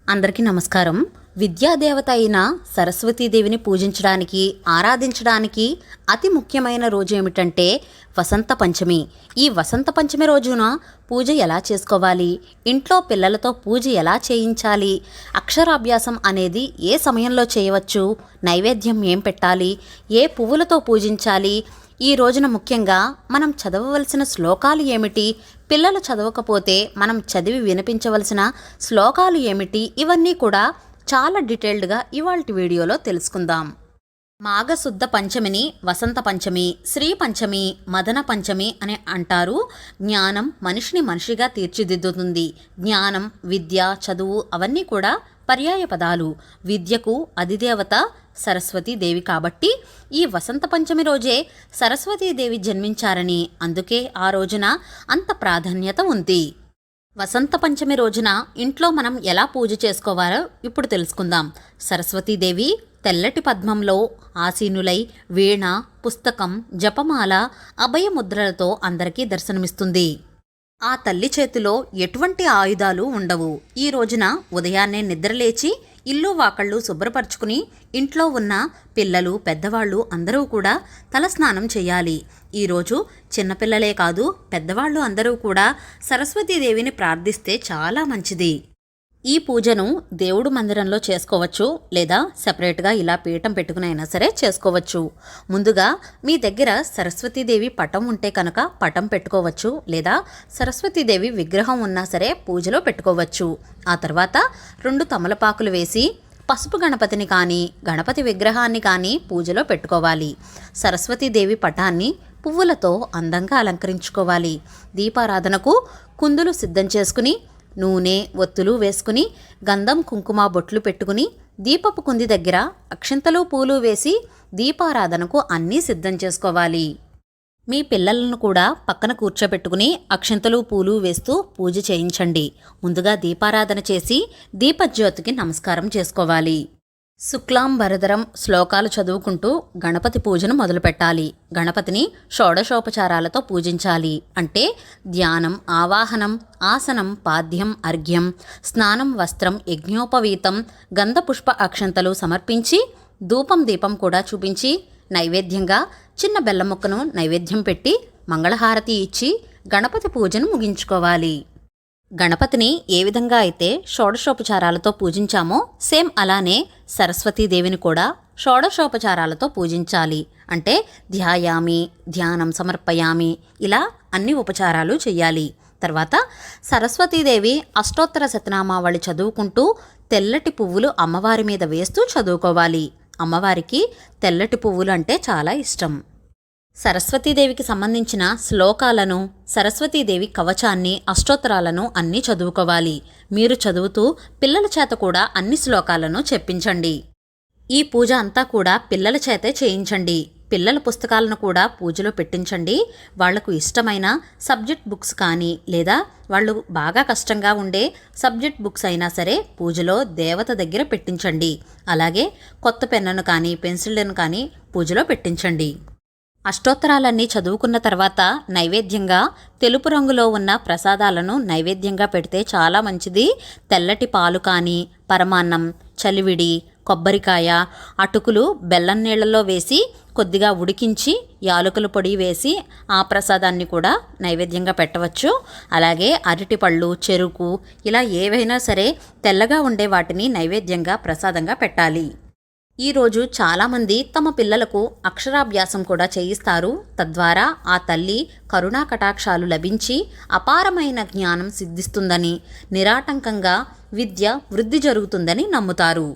అందరికీ నమస్కారం. విద్యాదేవత అయిన సరస్వతీదేవిని పూజించడానికి, ఆరాధించడానికి అతి ముఖ్యమైన రోజు ఏమిటంటే వసంత పంచమి. ఈ వసంత పంచమి రోజున పూజ ఎలా చేసుకోవాలి, ఇంట్లో పిల్లలతో పూజ ఎలా చేయించాలి, అక్షరాభ్యాసం అనేది ఏ సమయంలో చేయవచ్చు, నైవేద్యం ఏం పెట్టాలి, ఏ పువ్వులతో పూజించాలి, ఈ రోజున ముఖ్యంగా మనం చదవవలసిన శ్లోకాలు ఏమిటి, పిల్లలు చదవకపోతే మనం చదివి వినిపించవలసిన శ్లోకాలు ఏమిటి, ఇవన్నీ కూడా చాలా డీటెయిల్డ్గా ఇవాల్టి వీడియోలో తెలుసుకుందాం. మాఘశుద్ధ పంచమిని వసంత పంచమి, శ్రీ పంచమి, మదన పంచమి అని అంటారు. జ్ఞానం మనిషిని మనిషిగా తీర్చిదిద్దుతుంది. జ్ఞానం, విద్య, చదువు అవన్నీ కూడా పర్యాయ పదాలు. విద్యకు అధిదేవత సరస్వతీదేవి కాబట్టి ఈ వసంత పంచమి రోజే సరస్వతీదేవి జన్మించారని, అందుకే ఆ రోజున అంత ప్రాధాన్యత ఉంది. వసంత పంచమి రోజున ఇంట్లో మనం ఎలా పూజ చేసుకోవాలో ఇప్పుడు తెలుసుకుందాం. సరస్వతీదేవి తెల్లటి పద్మంలో ఆసీనులై వీణ, పుస్తకం, జపమాల, అభయముద్రలతో అందరికీ దర్శనమిస్తుంది. ఆ తల్లి చేతిలో ఎటువంటి ఆయుధాలు ఉండవు. ఈ రోజున ఉదయాన్నే నిద్రలేచి ఇల్లు వాకళ్ళు శుభ్రపరచుకుని ఇంట్లో ఉన్న పిల్లలు, పెద్దవాళ్ళు అందరూ కూడా తలస్నానం చేయాలి. ఈరోజు చిన్నపిల్లలే కాదు, పెద్దవాళ్ళు అందరూ కూడా సరస్వతీదేవిని ప్రార్థిస్తే చాలా మంచిది. ఈ పూజను దేవుడు మందిరంలో చేసుకోవచ్చు, లేదా సెపరేట్గా ఇలా పీఠం పెట్టుకుని అయినా సరే చేసుకోవచ్చు. ముందుగా మీ దగ్గర సరస్వతీదేవి పటం ఉంటే కనుక పటం పెట్టుకోవచ్చు, లేదా సరస్వతీదేవి విగ్రహం ఉన్నా సరే పూజలో పెట్టుకోవచ్చు. ఆ తర్వాత 2 తమలపాకులు వేసి పసుపు గణపతిని కానీ గణపతి విగ్రహాన్ని కానీ పూజలో పెట్టుకోవాలి. సరస్వతీదేవి పటాన్ని పువ్వులతో అందంగా అలంకరించుకోవాలి. దీపారాధనకు కుందులు సిద్ధం చేసుకుని నూనె, ఒత్తులు వేసుకుని గంధం, కుంకుమ బొట్లు పెట్టుకుని దీపపు కుంది దగ్గర అక్షింతలు, పూలు వేసి దీపారాధనకు అన్నీ సిద్ధం చేసుకోవాలి. మీ పిల్లలను కూడా పక్కన కూర్చోబెట్టుకుని అక్షింతలు, పూలు వేస్తూ పూజ చేయించండి. ముందుగా దీపారాధన చేసి దీపజ్యోతికి నమస్కారం చేసుకోవాలి. శుక్లాం వరదరం శ్లోకాలు చదువుకుంటూ గణపతి పూజను మొదలుపెట్టాలి. గణపతిని షోడశోపచారాలతో పూజించాలి. అంటే ధ్యానం, ఆవాహనం, ఆసనం, పాద్యం, అర్ఘ్యం, స్నానం, వస్త్రం, యజ్ఞోపవీతం, గంధపుష్ప అక్షంతలు సమర్పించి ధూపం, దీపం కూడా చూపించి నైవేద్యంగా చిన్న బెల్లం ముక్కను నైవేద్యం పెట్టి మంగళహారతి ఇచ్చి గణపతి పూజను ముగించుకోవాలి. గణపతిని ఏ విధంగా అయితే షోడశోపచారాలతో పూజించామో సేమ్ అలానే సరస్వతీదేవిని కూడా షోడశోపచారాలతో పూజించాలి. అంటే ధ్యాయామి, ధ్యానం సమర్పయామి, ఇలా అన్ని ఉపచారాలు చెయ్యాలి. తర్వాత సరస్వతీదేవి అష్టోత్తర శతనామావళి చదువుకుంటూ తెల్లటి పువ్వులు అమ్మవారి మీద వేస్తూ చదువుకోవాలి. అమ్మవారికి తెల్లటి పువ్వులు అంటే చాలా ఇష్టం. సరస్వతీదేవికి సంబంధించిన శ్లోకాలను, సరస్వతీదేవి కవచాన్ని, అష్టోత్తరాలను అన్నీ చదువుకోవాలి. మీరు చదువుతూ పిల్లల చేత కూడా అన్ని శ్లోకాలను చెప్పించండి. ఈ పూజ అంతా కూడా పిల్లల చేతే చేయించండి. పిల్లల పుస్తకాలను కూడా పూజలో పెట్టించండి. వాళ్లకు ఇష్టమైన సబ్జెక్ట్ బుక్స్ కానీ, లేదా వాళ్ళు బాగా కష్టంగా ఉండే సబ్జెక్ట్ బుక్స్ అయినా సరే పూజలో దేవత దగ్గర పెట్టించండి. అలాగే కొత్త పెన్నును కానీ పెన్సిళ్లను కానీ పూజలో పెట్టించండి. అష్టోత్తరాలన్నీ చదువుకున్న తర్వాత నైవేద్యంగా తెలుపు రంగులో ఉన్న ప్రసాదాలను నైవేద్యంగా పెడితే చాలా మంచిది. తెల్లటి పాలు కానీ, పరమాన్నం, చలివిడి, కొబ్బరికాయ, అటుకులు బెల్లం నీళ్లలో వేసి కొద్దిగా ఉడికించి యాలకుల పొడి వేసి ఆ ప్రసాదాన్ని కూడా నైవేద్యంగా పెట్టవచ్చు. అలాగే అరటిపళ్ళు, చెరుకు ఇలా ఏవైనా సరే తెల్లగా ఉండే వాటిని నైవేద్యంగా ప్రసాదంగా పెట్టాలి. ఈరోజు చాలామంది తమ పిల్లలకు అక్షరాభ్యాసం కూడా చేయిస్తారు. తద్వారా ఆ తల్లి కరుణా కటాక్షాలు లభించి అపారమైన జ్ఞానం సిద్ధిస్తుందని, నిరాటంకంగా విద్య వృద్ధి జరుగుతుందని నమ్ముతారు.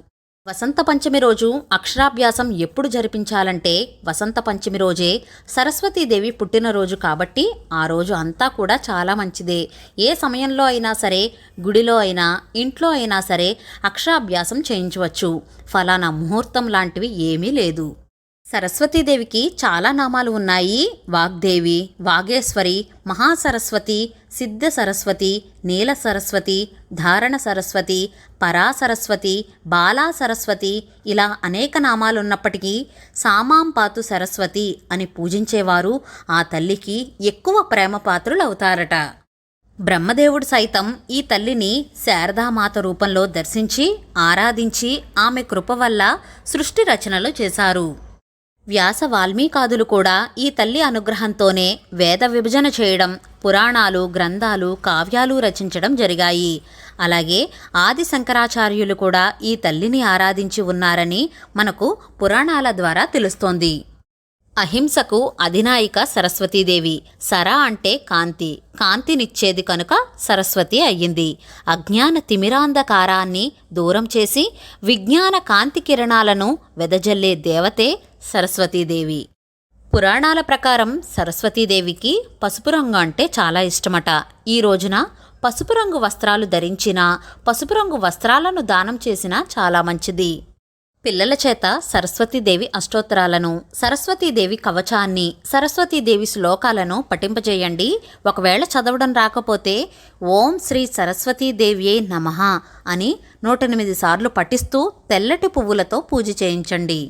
వసంత పంచమి రోజు అక్షరాభ్యాసం ఎప్పుడు జరిపించాలంటే వసంత పంచమి రోజే సరస్వతీదేవి పుట్టినరోజు కాబట్టి ఆ రోజు అంతా కూడా చాలా మంచిదే. ఏ సమయంలో అయినా సరే, గుడిలో అయినా ఇంట్లో అయినా సరే అక్షరాభ్యాసం చేయించవచ్చు. ఫలానా ముహూర్తం లాంటివి ఏమీ లేదు. సరస్వతీదేవికి చాలా నామాలు ఉన్నాయి. వాగ్దేవి, వాగేశ్వరి, మహాసరస్వతి, సిద్ధ సరస్వతి, నీల సరస్వతి, ధారణ సరస్వతి, పరాసరస్వతి, బాలా సరస్వతి, ఇలా అనేక నామాలున్నప్పటికీ సామాంపాతు సరస్వతి అని పూజించేవారు ఆ తల్లికి ఎక్కువ ప్రేమ పాత్రులవుతారట. బ్రహ్మదేవుడు సైతం ఈ తల్లిని శారదామాత రూపంలో దర్శించి ఆరాధించి ఆమె కృప వల్ల సృష్టి రచనలు చేశారు. వ్యాస వాల్మీకాదులు కూడా ఈ తల్లి అనుగ్రహంతోనే వేద విభజన చేయడం, పురాణాలు, గ్రంథాలు, కావ్యాలు రచించడం జరిగాయి. అలాగే ఆది శంకరాచార్యులు కూడా ఈ తల్లిని ఆరాధించి ఉన్నారని మనకు పురాణాల ద్వారా తెలుస్తోంది. అహింసకు అధినాయిక సరస్వతీదేవి. సర అంటే కాంతి, కాంతినిచ్చేది కనుక సరస్వతి అయ్యింది. అజ్ఞాన తిమిరాంధకారాన్ని దూరం చేసి విజ్ఞాన కాంతి కిరణాలను వెదజల్లే దేవతే సరస్వతీదేవి. పురాణాల ప్రకారం సరస్వతీదేవికి పసుపు రంగు అంటే చాలా ఇష్టమట. ఈ రోజున పసుపు రంగు వస్త్రాలు ధరించినా, పసుపు రంగు వస్త్రాలను దానం చేసినా చాలా మంచిది. పిల్లల చేత సరస్వతీదేవి అష్టోత్తరాలను, సరస్వతీదేవి కవచాన్ని, సరస్వతీదేవి శ్లోకాలను పఠింపజేయండి. ఒకవేళ చదవడం రాకపోతే ఓం శ్రీ సరస్వతీదేవ్యే నమః అని 108 సార్లు పఠిస్తూ తెల్లటి పువ్వులతో పూజ చేయించండి.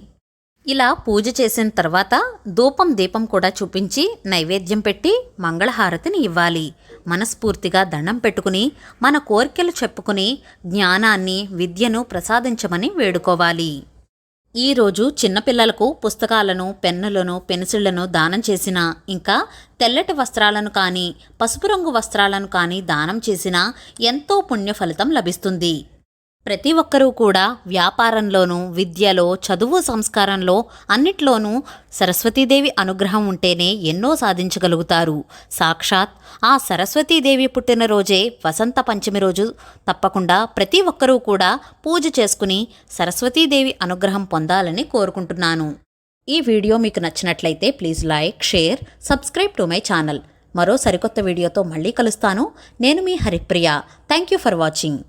ఇలా పూజ చేసిన తర్వాత ధూపం దీపం కూడా చూపించి నైవేద్యం పెట్టి మంగళహారతిని ఇవ్వాలి. మనస్ఫూర్తిగా దండం పెట్టుకుని మన కోరికలు చెప్పుకుని జ్ఞానాన్ని, విద్యను ప్రసాదించమని వేడుకోవాలి. ఈరోజు చిన్నపిల్లలకు పుస్తకాలను, పెన్నులను, పెన్సిళ్లను దానం చేసినా, ఇంకా తెల్లటి వస్త్రాలను కానీ, పసుపు రంగు వస్త్రాలను కానీ దానం చేసినా ఎంతో పుణ్య ఫలితం లభిస్తుంది. ప్రతి ఒక్కరూ కూడా వ్యాపారంలోనూ, విద్యలో, చదువు, సంస్కారంలో అన్నిట్లోనూ సరస్వతీదేవి అనుగ్రహం ఉంటేనే ఎన్నో సాధించగలుగుతారు. సాక్షాత్ ఆ సరస్వతీదేవి పుట్టినరోజే వసంత పంచమి రోజు తప్పకుండా ప్రతి ఒక్కరూ కూడా పూజ చేసుకుని సరస్వతీదేవి అనుగ్రహం పొందాలని కోరుకుంటున్నాను. ఈ వీడియో మీకు నచ్చినట్లయితే please like, share, subscribe to my channel. మరో సరికొత్త వీడియోతో మళ్ళీ కలుస్తాను. నేను మీ Haripriya. Thank you for watching.